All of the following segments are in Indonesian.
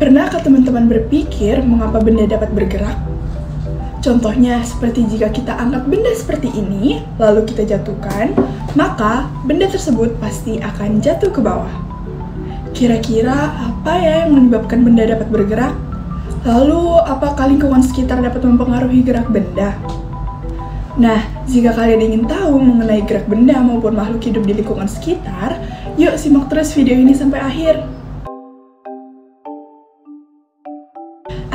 Pernahkah teman-teman berpikir mengapa benda dapat bergerak? Contohnya, seperti jika kita angkat benda seperti ini, lalu kita jatuhkan, maka benda tersebut pasti akan jatuh ke bawah. Kira-kira apa ya yang menyebabkan benda dapat bergerak? Lalu, apakah lingkungan sekitar dapat mempengaruhi gerak benda? Nah, jika kalian ingin tahu mengenai gerak benda maupun makhluk hidup di lingkungan sekitar, yuk simak terus video ini sampai akhir.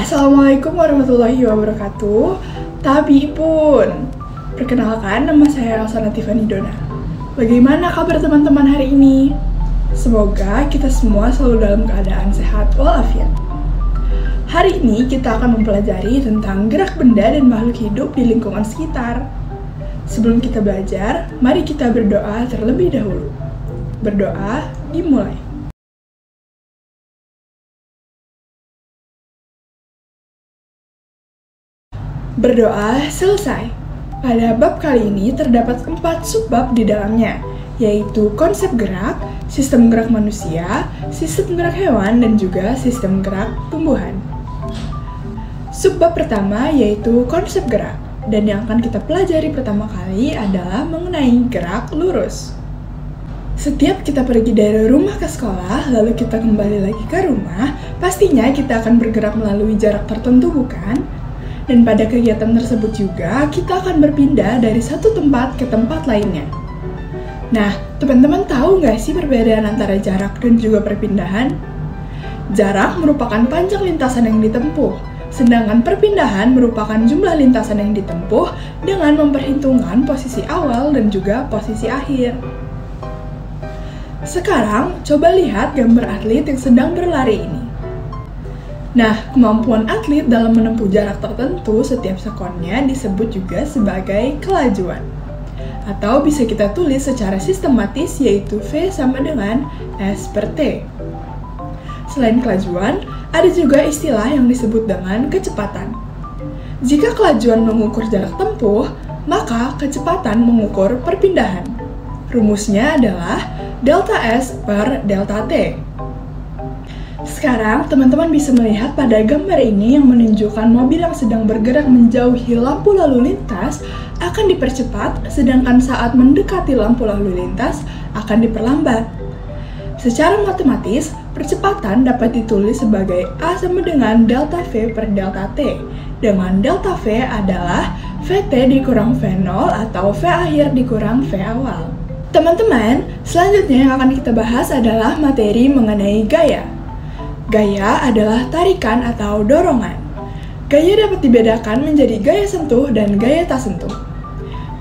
Assalamualaikum warahmatullahi wabarakatuh. Tabi pun. Perkenalkan, nama saya Elsa Natifani Dona. Bagaimana kabar teman-teman hari ini? Semoga kita semua selalu dalam keadaan sehat walafiat. Hari ini kita akan mempelajari tentang gerak benda dan makhluk hidup di lingkungan sekitar. Sebelum kita belajar, mari kita berdoa terlebih dahulu. Berdoa dimulai. Berdoa selesai. Pada bab kali ini terdapat 4 subbab di dalamnya, yaitu konsep gerak, sistem gerak manusia, sistem gerak hewan, dan juga sistem gerak tumbuhan. Subbab pertama yaitu konsep gerak, dan yang akan kita pelajari pertama kali adalah mengenai gerak lurus. Setiap kita pergi dari rumah ke sekolah, lalu kita kembali lagi ke rumah, pastinya kita akan bergerak melalui jarak tertentu, bukan? Dan pada kegiatan tersebut juga, kita akan berpindah dari satu tempat ke tempat lainnya. Nah, teman-teman tahu nggak sih perbedaan antara jarak dan juga perpindahan? Jarak merupakan panjang lintasan yang ditempuh, sedangkan perpindahan merupakan jumlah lintasan yang ditempuh dengan memperhitungkan posisi awal dan juga posisi akhir. Sekarang, coba lihat gambar atlet yang sedang berlari ini. Nah, kemampuan atlet dalam menempuh jarak tertentu setiap sekonnya disebut juga sebagai kelajuan. Atau bisa kita tulis secara sistematis, yaitu V sama dengan S per T. Selain kelajuan, ada juga istilah yang disebut dengan kecepatan. Jika kelajuan mengukur jarak tempuh, maka kecepatan mengukur perpindahan. Rumusnya adalah delta S per delta T. Sekarang, teman-teman bisa melihat pada gambar ini yang menunjukkan mobil yang sedang bergerak menjauhi lampu lalu lintas akan dipercepat, sedangkan saat mendekati lampu lalu lintas akan diperlambat. Secara matematis, percepatan dapat ditulis sebagai A sama dengan delta V per delta T, dengan delta V adalah Vt dikurang V0 atau V akhir dikurang V awal. Teman-teman, selanjutnya yang akan kita bahas adalah materi mengenai gaya. Gaya adalah tarikan atau dorongan. Gaya dapat dibedakan menjadi gaya sentuh dan gaya tak sentuh.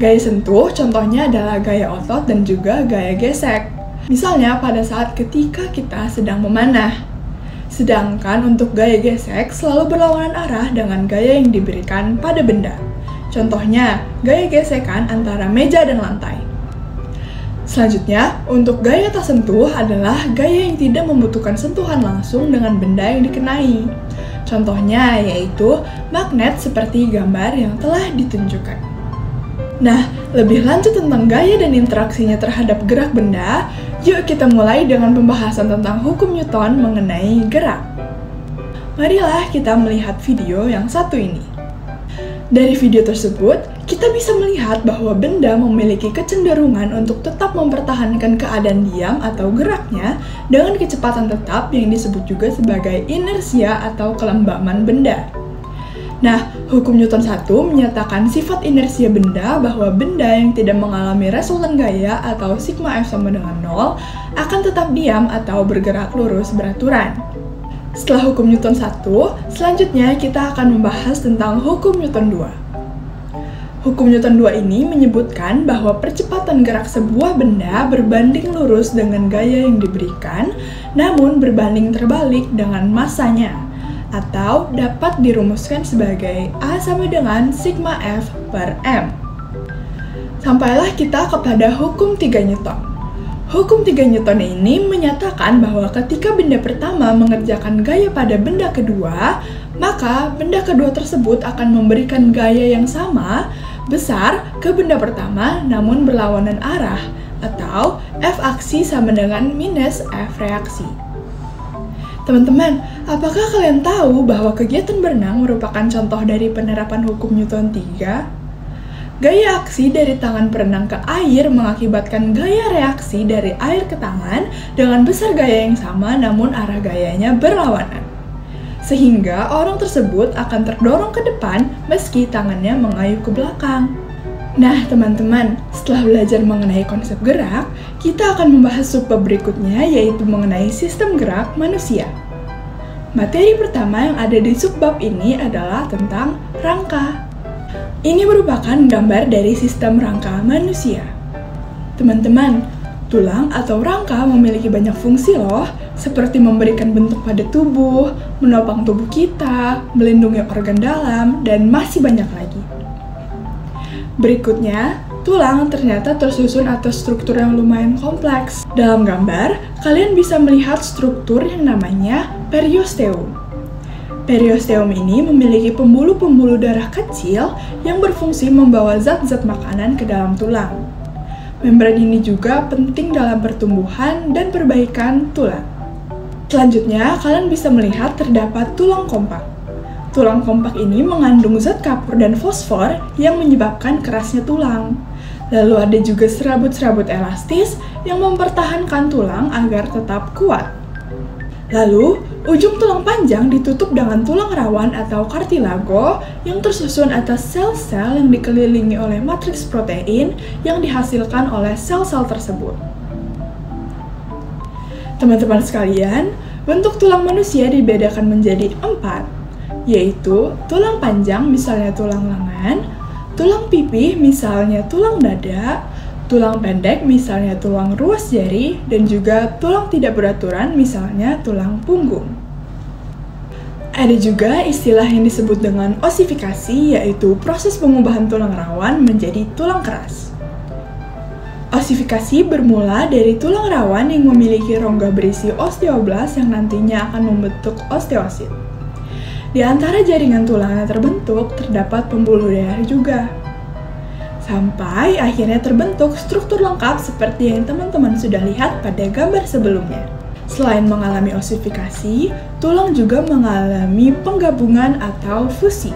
Gaya sentuh contohnya adalah gaya otot dan juga gaya gesek. Misalnya pada saat ketika kita sedang memanah. Sedangkan untuk gaya gesek selalu berlawanan arah dengan gaya yang diberikan pada benda. Contohnya, gaya gesekan antara meja dan lantai. Selanjutnya, untuk gaya tak sentuh adalah gaya yang tidak membutuhkan sentuhan langsung dengan benda yang dikenai. Contohnya yaitu magnet seperti gambar yang telah ditunjukkan. Nah, lebih lanjut tentang gaya dan interaksinya terhadap gerak benda, yuk kita mulai dengan pembahasan tentang hukum Newton mengenai gerak. Marilah kita melihat video yang satu ini. Dari video tersebut, kita bisa melihat bahwa benda memiliki kecenderungan untuk tetap mempertahankan keadaan diam atau geraknya dengan kecepatan tetap yang disebut juga sebagai inersia atau kelembaman benda. Nah, hukum Newton 1 menyatakan sifat inersia benda bahwa benda yang tidak mengalami resultan gaya atau sigma F sama dengan 0 akan tetap diam atau bergerak lurus beraturan. Setelah hukum Newton 1, selanjutnya kita akan membahas tentang hukum Newton 2. Hukum Newton 2 ini menyebutkan bahwa percepatan gerak sebuah benda berbanding lurus dengan gaya yang diberikan, namun berbanding terbalik dengan massanya, atau dapat dirumuskan sebagai A sama dengan sigma F per M. Sampailah kita kepada hukum 3 Newton. Hukum 3 Newton ini menyatakan bahwa ketika benda pertama mengerjakan gaya pada benda kedua, maka benda kedua tersebut akan memberikan gaya yang sama, besar, ke benda pertama namun berlawanan arah, atau F aksi sama dengan minus F reaksi. Teman-teman, apakah kalian tahu bahwa kegiatan berenang merupakan contoh dari penerapan hukum Newton 3? Gaya aksi dari tangan berenang ke air mengakibatkan gaya reaksi dari air ke tangan dengan besar gaya yang sama namun arah gayanya berlawanan. Sehingga orang tersebut akan terdorong ke depan meski tangannya mengayuh ke belakang. Nah teman-teman, setelah belajar mengenai konsep gerak, kita akan membahas subbab berikutnya yaitu mengenai sistem gerak manusia. Materi pertama yang ada di subbab ini adalah tentang rangka. Ini merupakan gambar dari sistem rangka manusia. Teman-teman, tulang atau rangka memiliki banyak fungsi loh, seperti memberikan bentuk pada tubuh, menopang tubuh kita, melindungi organ dalam, dan masih banyak lagi. Berikutnya, tulang ternyata tersusun atas struktur yang lumayan kompleks. Dalam gambar, kalian bisa melihat struktur yang namanya periosteum. Periosteum ini memiliki pembuluh-pembuluh darah kecil yang berfungsi membawa zat-zat makanan ke dalam tulang. Membran ini juga penting dalam pertumbuhan dan perbaikan tulang. Selanjutnya, kalian bisa melihat terdapat tulang kompak. Tulang kompak ini mengandung zat kapur dan fosfor yang menyebabkan kerasnya tulang. Lalu ada juga serabut-serabut elastis yang mempertahankan tulang agar tetap kuat. Lalu, ujung tulang panjang ditutup dengan tulang rawan atau kartilago yang tersusun atas sel-sel yang dikelilingi oleh matriks protein yang dihasilkan oleh sel-sel tersebut. Teman-teman sekalian, bentuk tulang manusia dibedakan menjadi 4, yaitu tulang panjang misalnya tulang lengan, tulang pipih misalnya tulang dada, tulang pendek misalnya tulang ruas jari, dan juga tulang tidak beraturan misalnya tulang punggung. Ada juga istilah yang disebut dengan osifikasi, yaitu proses pengubahan tulang rawan menjadi tulang keras. Osifikasi bermula dari tulang rawan yang memiliki rongga berisi osteoblas yang nantinya akan membentuk osteosit. Di antara jaringan tulang yang terbentuk, terdapat pembuluh darah juga. Sampai akhirnya terbentuk struktur lengkap seperti yang teman-teman sudah lihat pada gambar sebelumnya. Selain mengalami osifikasi, tulang juga mengalami penggabungan atau fusi.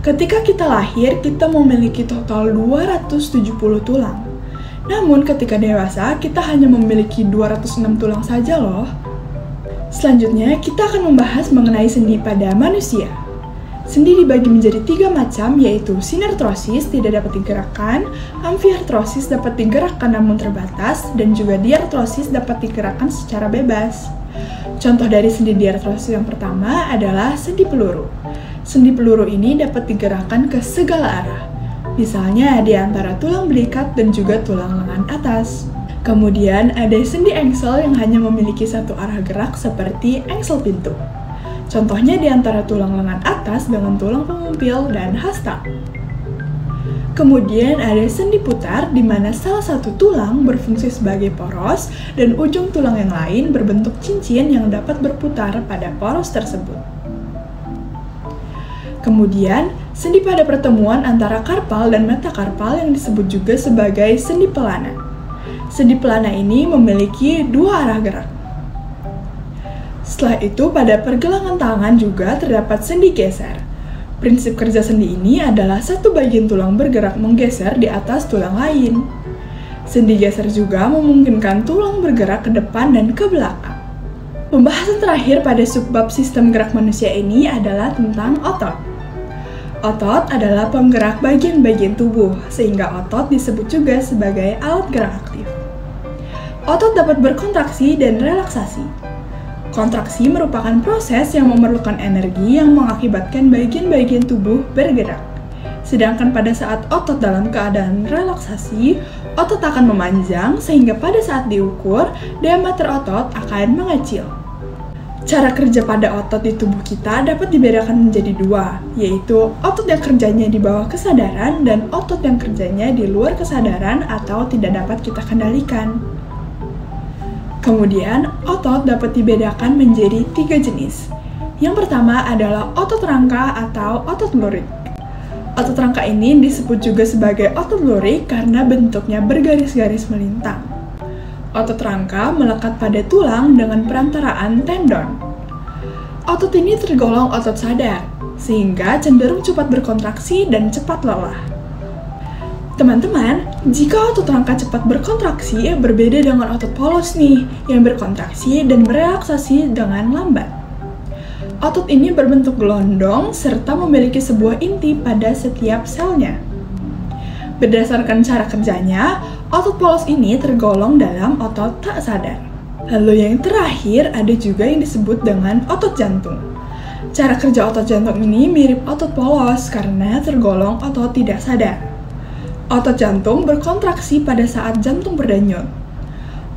Ketika kita lahir, kita memiliki total 270 tulang. Namun ketika dewasa, kita hanya memiliki 206 tulang saja loh. Selanjutnya, kita akan membahas mengenai sendi pada manusia. Sendi dibagi menjadi 3 macam, yaitu sinertrosis tidak dapat digerakkan, amfiartrosis dapat digerakkan namun terbatas, dan juga diartrosis dapat digerakkan secara bebas. Contoh dari sendi diartrosis yang pertama adalah sendi peluru. Sendi peluru ini dapat digerakkan ke segala arah, misalnya di antara tulang belikat dan juga tulang lengan atas. Kemudian ada sendi engsel yang hanya memiliki satu arah gerak seperti engsel pintu. Contohnya di antara tulang lengan atas dengan tulang pengumpil dan hasta. Kemudian ada sendi putar di mana salah satu tulang berfungsi sebagai poros dan ujung tulang yang lain berbentuk cincin yang dapat berputar pada poros tersebut. Kemudian, sendi pada pertemuan antara karpal dan metakarpal yang disebut juga sebagai sendi pelana. Sendi pelana ini memiliki 2 arah gerak. Setelah itu, pada pergelangan tangan juga terdapat sendi geser. Prinsip kerja sendi ini adalah satu bagian tulang bergerak menggeser di atas tulang lain. Sendi geser juga memungkinkan tulang bergerak ke depan dan ke belakang. Pembahasan terakhir pada subbab sistem gerak manusia ini adalah tentang otot. Otot adalah penggerak bagian-bagian tubuh, sehingga otot disebut juga sebagai alat gerak aktif. Otot dapat berkontraksi dan relaksasi. Kontraksi merupakan proses yang memerlukan energi yang mengakibatkan bagian-bagian tubuh bergerak. Sedangkan pada saat otot dalam keadaan relaksasi, otot akan memanjang sehingga pada saat diukur, diameter otot akan mengecil. Cara kerja pada otot di tubuh kita dapat dibedakan menjadi 2, yaitu otot yang kerjanya di bawah kesadaran dan otot yang kerjanya di luar kesadaran atau tidak dapat kita kendalikan. Kemudian, otot dapat dibedakan menjadi 3 jenis. Yang pertama adalah otot rangka atau otot lurik. Otot rangka ini disebut juga sebagai otot lurik karena bentuknya bergaris-garis melintang. Otot rangka melekat pada tulang dengan perantaraan tendon. Otot ini tergolong otot sadar, sehingga cenderung cepat berkontraksi dan cepat lelah. Teman-teman, jika otot rangka cepat berkontraksi, berbeda dengan otot polos nih, yang berkontraksi dan berelaksasi dengan lambat. Otot ini berbentuk gelondong serta memiliki sebuah inti pada setiap selnya. Berdasarkan cara kerjanya, otot polos ini tergolong dalam otot tak sadar. Lalu yang terakhir ada juga yang disebut dengan otot jantung. Cara kerja otot jantung ini mirip otot polos karena tergolong otot tidak sadar. Otot jantung berkontraksi pada saat jantung berdenyut.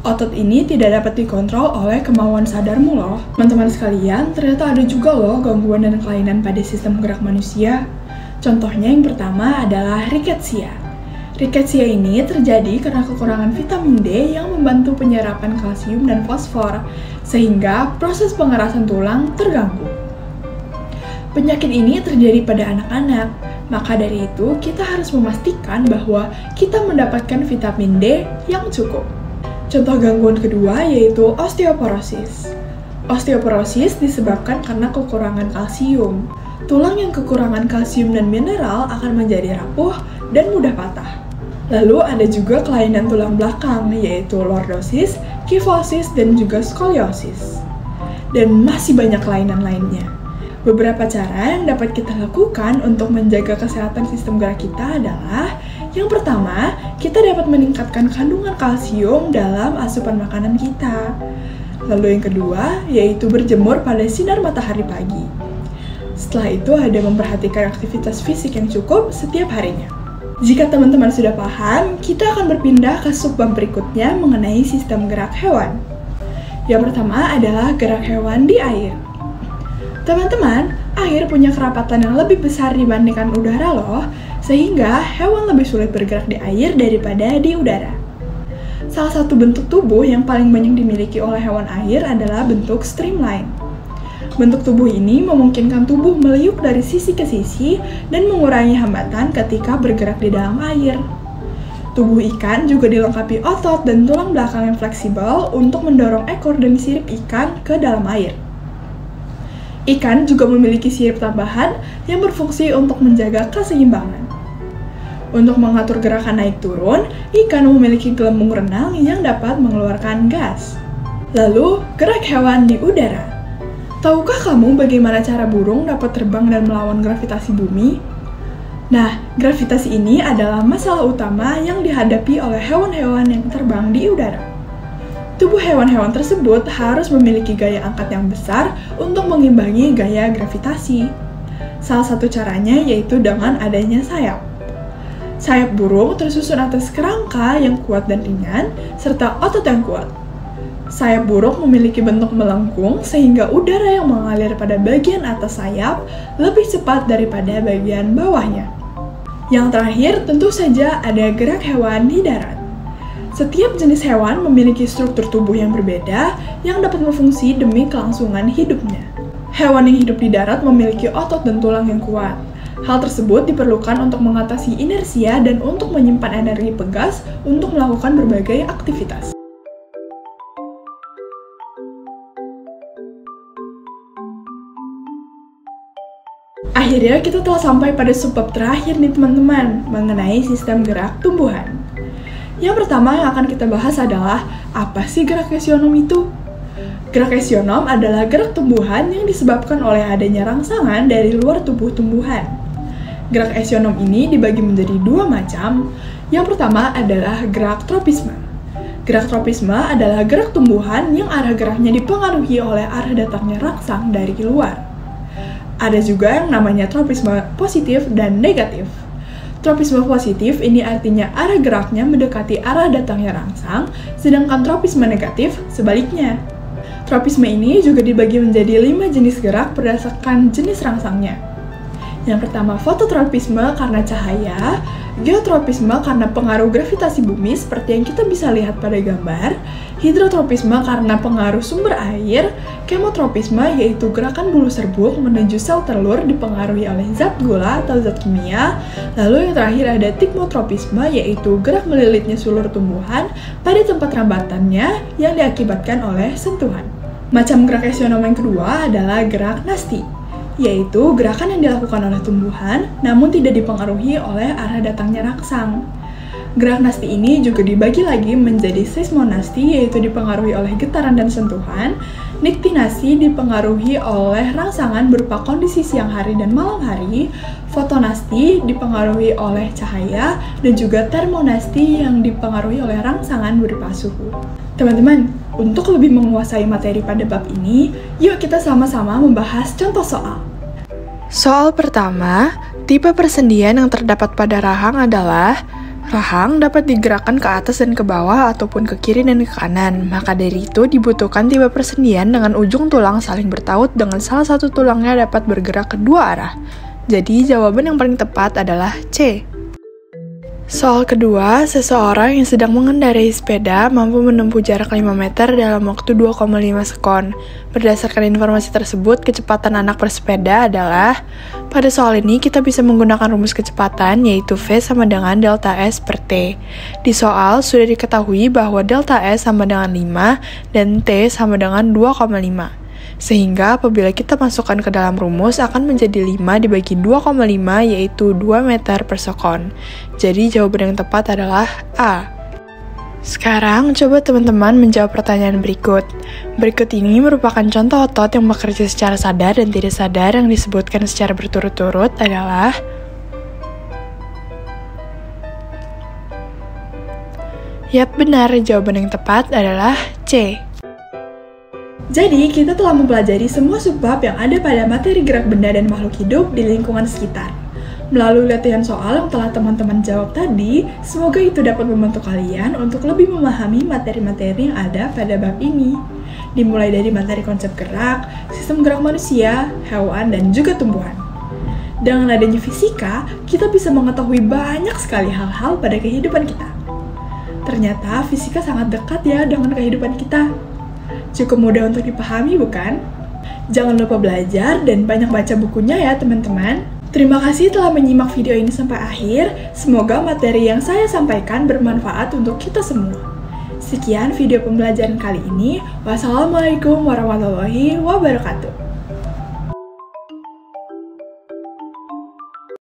Otot ini tidak dapat dikontrol oleh kemauan sadarmu loh. Teman-teman sekalian, ternyata ada juga loh gangguan dan kelainan pada sistem gerak manusia. Contohnya yang pertama adalah riketsia. Riketsia ini terjadi karena kekurangan vitamin D yang membantu penyerapan kalsium dan fosfor, sehingga proses pengerasan tulang terganggu. Penyakit ini terjadi pada anak-anak, maka dari itu kita harus memastikan bahwa kita mendapatkan vitamin D yang cukup. Contoh gangguan kedua yaitu osteoporosis. Osteoporosis disebabkan karena kekurangan kalsium. Tulang yang kekurangan kalsium dan mineral akan menjadi rapuh dan mudah patah. Lalu ada juga kelainan tulang belakang yaitu lordosis, kifosis, dan juga skoliosis. Dan masih banyak kelainan lainnya. Beberapa cara yang dapat kita lakukan untuk menjaga kesehatan sistem gerak kita adalah: yang pertama, kita dapat meningkatkan kandungan kalsium dalam asupan makanan kita. Lalu yang kedua, yaitu berjemur pada sinar matahari pagi. Setelah itu ada memperhatikan aktivitas fisik yang cukup setiap harinya. Jika teman-teman sudah paham, kita akan berpindah ke subbab berikutnya mengenai sistem gerak hewan. Yang pertama adalah gerak hewan di air. Teman-teman, air punya kerapatan yang lebih besar dibandingkan udara loh, sehingga hewan lebih sulit bergerak di air daripada di udara. Salah satu bentuk tubuh yang paling banyak dimiliki oleh hewan air adalah bentuk streamline. Bentuk tubuh ini memungkinkan tubuh meliuk dari sisi ke sisi dan mengurangi hambatan ketika bergerak di dalam air. Tubuh ikan juga dilengkapi otot dan tulang belakang yang fleksibel untuk mendorong ekor dan sirip ikan ke dalam air. Ikan juga memiliki sirip tambahan yang berfungsi untuk menjaga keseimbangan. Untuk mengatur gerakan naik turun, ikan memiliki gelembung renang yang dapat mengeluarkan gas. Lalu, gerak hewan di udara. Tahukah kamu bagaimana cara burung dapat terbang dan melawan gravitasi bumi? Nah, gravitasi ini adalah masalah utama yang dihadapi oleh hewan-hewan yang terbang di udara. Tubuh hewan-hewan tersebut harus memiliki gaya angkat yang besar untuk mengimbangi gaya gravitasi. Salah satu caranya yaitu dengan adanya sayap. Sayap burung tersusun atas kerangka yang kuat dan ringan, serta otot yang kuat. Sayap burung memiliki bentuk melengkung sehingga udara yang mengalir pada bagian atas sayap lebih cepat daripada bagian bawahnya. Yang terakhir tentu saja ada gerak hewan di darat. Setiap jenis hewan memiliki struktur tubuh yang berbeda yang dapat berfungsi demi kelangsungan hidupnya. Hewan yang hidup di darat memiliki otot dan tulang yang kuat. Hal tersebut diperlukan untuk mengatasi inersia dan untuk menyimpan energi pegas untuk melakukan berbagai aktivitas. Akhirnya kita telah sampai pada subbab terakhir nih teman-teman, mengenai sistem gerak tumbuhan. Yang pertama yang akan kita bahas adalah, apa sih gerak esionom itu? Gerak esionom adalah gerak tumbuhan yang disebabkan oleh adanya rangsangan dari luar tubuh tumbuhan. Gerak esionom ini dibagi menjadi dua macam. Yang pertama adalah gerak tropisme. Gerak tropisme adalah gerak tumbuhan yang arah geraknya dipengaruhi oleh arah datangnya rangsang dari luar. Ada juga yang namanya tropisme positif dan negatif. Tropisme positif ini artinya arah geraknya mendekati arah datangnya rangsang, sedangkan tropisme negatif sebaliknya. Tropisme ini juga dibagi menjadi 5 jenis gerak berdasarkan jenis rangsangnya. Yang pertama fototropisme karena cahaya, geotropisme karena pengaruh gravitasi bumi seperti yang kita bisa lihat pada gambar, hidrotropisme karena pengaruh sumber air, kemotropisme yaitu gerakan bulu serbuk menuju sel telur dipengaruhi oleh zat gula atau zat kimia, lalu yang terakhir ada tikmotropisme yaitu gerak melilitnya sulur tumbuhan pada tempat rambatannya yang diakibatkan oleh sentuhan. Macam gerak eksionom yang kedua adalah gerak nasti, yaitu gerakan yang dilakukan oleh tumbuhan namun tidak dipengaruhi oleh arah datangnya rangsang. Gerak nasti ini juga dibagi lagi menjadi seismonasti yaitu dipengaruhi oleh getaran dan sentuhan, niktinasti dipengaruhi oleh rangsangan berupa kondisi siang hari dan malam hari, fotonasti dipengaruhi oleh cahaya, dan juga termonasti yang dipengaruhi oleh rangsangan berupa suhu. Teman-teman, untuk lebih menguasai materi pada bab ini, yuk kita sama-sama membahas contoh soal. Soal pertama, tipe persendian yang terdapat pada rahang adalah rahang dapat digerakkan ke atas dan ke bawah ataupun ke kiri dan ke kanan. Maka dari itu dibutuhkan tipe persendian dengan ujung tulang saling bertaut dengan salah satu tulangnya dapat bergerak ke dua arah. Jadi jawaban yang paling tepat adalah C. Soal kedua, seseorang yang sedang mengendarai sepeda mampu menempuh jarak 5 meter dalam waktu 2,5 sekon. Berdasarkan informasi tersebut, kecepatan anak bersepeda adalah, pada soal ini kita bisa menggunakan rumus kecepatan yaitu V sama dengan delta S per T. Di soal sudah diketahui bahwa delta S sama dengan 5 dan T sama dengan 2,5. Sehingga apabila kita masukkan ke dalam rumus akan menjadi 5 dibagi 2,5 yaitu 2 meter per sekon. Jadi jawaban yang tepat adalah A. Sekarang coba teman-teman menjawab pertanyaan berikut. Berikut ini merupakan contoh otot yang bekerja secara sadar dan tidak sadar yang disebutkan secara berturut-turut adalah Yap, benar, jawaban yang tepat adalah C. Jadi, kita telah mempelajari semua subbab yang ada pada materi gerak benda dan makhluk hidup di lingkungan sekitar. Melalui latihan soal yang telah teman-teman jawab tadi, semoga itu dapat membantu kalian untuk lebih memahami materi-materi yang ada pada bab ini. Dimulai dari materi konsep gerak, sistem gerak manusia, hewan, dan juga tumbuhan. Dengan adanya fisika, kita bisa mengetahui banyak sekali hal-hal pada kehidupan kita. Ternyata fisika sangat dekat ya dengan kehidupan kita. Cukup mudah untuk dipahami, bukan? Jangan lupa belajar dan banyak baca bukunya ya, teman-teman. Terima kasih telah menyimak video ini sampai akhir. Semoga materi yang saya sampaikan bermanfaat untuk kita semua. Sekian video pembelajaran kali ini. Wassalamualaikum warahmatullahi wabarakatuh.